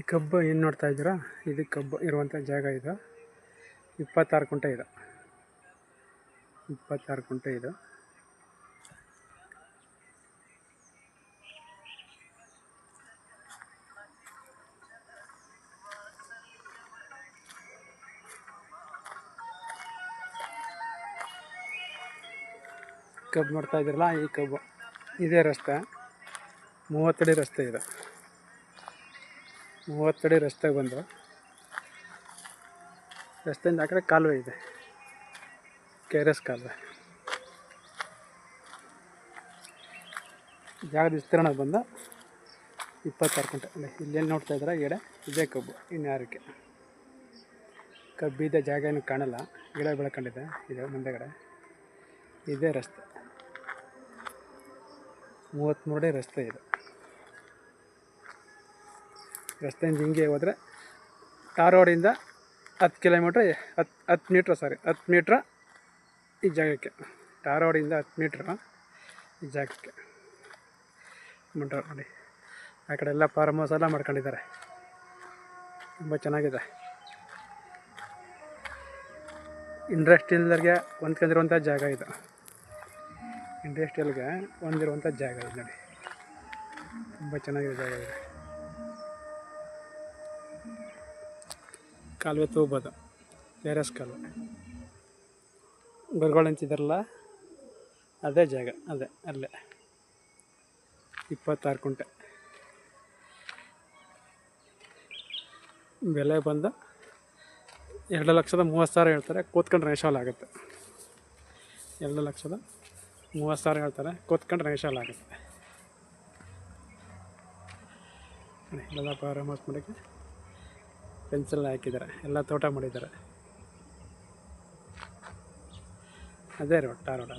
ಕಬ್ಬು ಏನು ನೋಡ್ತಾ ಇದ್ದೀರಾ, ಇದು ಕಬ್ಬು ಇರುವಂಥ ಜಾಗ. ಇದು 26 ಕುಂಟೆ ಇದು, 26 ಕುಂಟೆ ಇದು. ಕಬ್ಬು ನೋಡ್ತಾ ಇದ್ದೀರಲ್ಲ, ಈ ಕಬ್ಬು ಇದೇ ರಸ್ತೆ. 30 ಅಡಿ ರಸ್ತೆ ಇದು. 30 ಅಡಿ ರಸ್ತೆ ಬಂದು ರಸ್ತೆಯಿಂದ ಆ ಕಡೆ ಕಾಲುವೆ ಇದೆ, KRS ಕಾಲುವೆ. ಜಾಗದ ವಿಸ್ತೀರ್ಣ ಬಂದು 26 ಕುಂಟೆ. ಇಲ್ಲೇನು ನೋಡ್ತಾ ಇದ್ದಾರೆ ಗಿಡ, ಇದೇ ಕಬ್ಬು. ಇನ್ಯಾರಕ್ಕೆ ಕಬ್ಬಿದೆ ಜಾಗ ಏನು ಕಾಣಲ್ಲ, ಗಿಡ ಬೆಳ್ಕೊಂಡಿದೆ. ಇದು ಮುಂದೆಗಡೆ ಇದೇ ರಸ್ತೆ. 33 ಅಡಿ ರಸ್ತೆ ಇದು. ರಸ್ತೆಯಿಂದ ಹಿಂಗೆ ಹೋದರೆ ಟಾರ್ ರೋಡಿಂದ 10 ಕಿಲೋಮೀಟ್ರ್ 10 ಮೀಟ್ರ್ 10 ಮೀಟ್ರ್ ಈ ಜಾಗಕ್ಕೆ. ಟಾರ್ ರೋಡಿಂದ 10 ಮೀಟ್ರ್ ಈ ಜಾಗಕ್ಕೆ. ನೋಡಿ, ಆ ಕಡೆ ಎಲ್ಲ ಫಾರ್ಮ್ ಹೌಸ್ ಎಲ್ಲ ಮಾಡ್ಕೊಂಡಿದ್ದಾರೆ, ತುಂಬ ಚೆನ್ನಾಗಿದೆ. ಇಂಡಸ್ಟ್ರಿಯಲ್ಗೆ ಹೊಂದ್ಕೊಂಡಿರುವಂಥ ಜಾಗ ಇದು. ಇಂಡಸ್ಟ್ರಿಯಲ್ಗೆ ಹೊಂದಿರುವಂಥ ಜಾಗ ಇದು ನೋಡಿ, ತುಂಬ ಚೆನ್ನಾಗಿದೆ ಜಾಗ ಇದೆ. ಕಾಲುವೆ ತೂಬೋದು, KRS ಕಾಲುವೆ. ಗುರುಗಳು ನಿಂತಿದ್ದಾರಲ್ಲ, ಅದೇ ಜಾಗ, ಅಲ್ಲೇ 26 ಕುಂಟೆ. ಬೆಲೆ ಬಂದು 2,30,000 ಹೇಳ್ತಾರೆ, ಕೂತ್ಕೊಂಡ್ರೆ ನೇಷಾಲ್ ಆಗುತ್ತೆ. 2,30,000 ಹೇಳ್ತಾರೆ, ಕೂತ್ಕೊಂಡ್ರೆ ನೇಷಾಲ್ ಆಗುತ್ತೆ. ಇಲ್ಲೆಲ್ಲ ಫಾರ್ಮ್ ಹೌಸ್ ಮಾಡೋಕ್ಕೆ ಫೆನ್ಸೆಲ್ಲ ಹಾಕಿದ್ದಾರೆ, ಎಲ್ಲ ತೋಟ ಮಾಡಿದ್ದಾರೆ. ಅದೇ ರೋಡ್, ಟಾರ್ ರೋಡ್,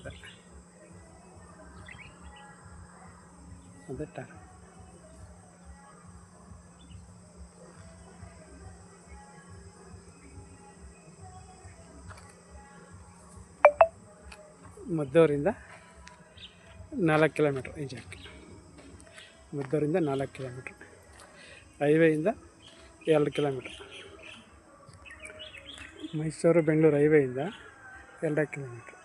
ಅದೇ ಟಾರ್. ಮದ್ದೂರಿಂದ 4 ಕಿಲೋಮೀಟ್ರ್ ಈ ಜಾಗಕ್ಕೆ. ಮದ್ದೂರಿಂದ 4 ಕಿಲೋಮೀಟ್ರ್, ಹೈವೇಯಿಂದ 2 ಕಿಲೋಮೀಟ್ರ್. ಮೈಸೂರು ಬೆಂಗಳೂರು ಹೈವೇಯಿಂದ 2 ಕಿಲೋಮೀಟ್ರ್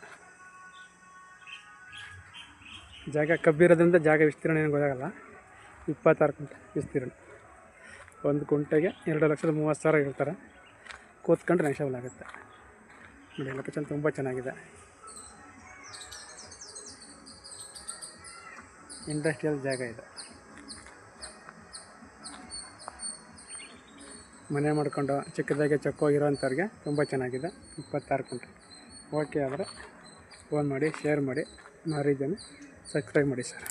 ಜಾಗ. ಕಬ್ಬಿರೋದ್ರಿಂದ ಜಾಗ ವಿಸ್ತೀರ್ಣ ಏನು ಗೊತ್ತಾಗಲ್ಲ. 26 ಕುಂಟೆ ವಿಸ್ತೀರ್ಣ. ಒಂದು ಕುಂಟೆಗೆ 2,30,000 ಹೇಳ್ತಾರೆ, ಕೂತ್ಕೊಂಡ್ರೆ ನೇಷಾಬಲ್ ಆಗುತ್ತೆ. ನೋಡಿ, ಲೊಕೇಶನ್ ತುಂಬ ಚೆನ್ನಾಗಿದೆ. ಇಂಡಸ್ಟ್ರಿಯಲ್ ಜಾಗ ಇದೆ. ಮನೆ ಮಾಡ್ಕೊಂಡು ಚಿಕ್ಕದಾಗೆ ಚಕ್ಕೋಗಿರೋಂಥವ್ರಿಗೆ ತುಂಬ ಚೆನ್ನಾಗಿದೆ. 26 ಕುಂಟೆ. ಓಕೆ ಆದರೆ ಫೋನ್ ಮಾಡಿ, ಶೇರ್ ಮಾಡಿ, ಮಾರಿದ್ದೇನೆ, ಸಬ್ಸ್ಕ್ರೈಬ್ ಮಾಡಿ ಸರ್.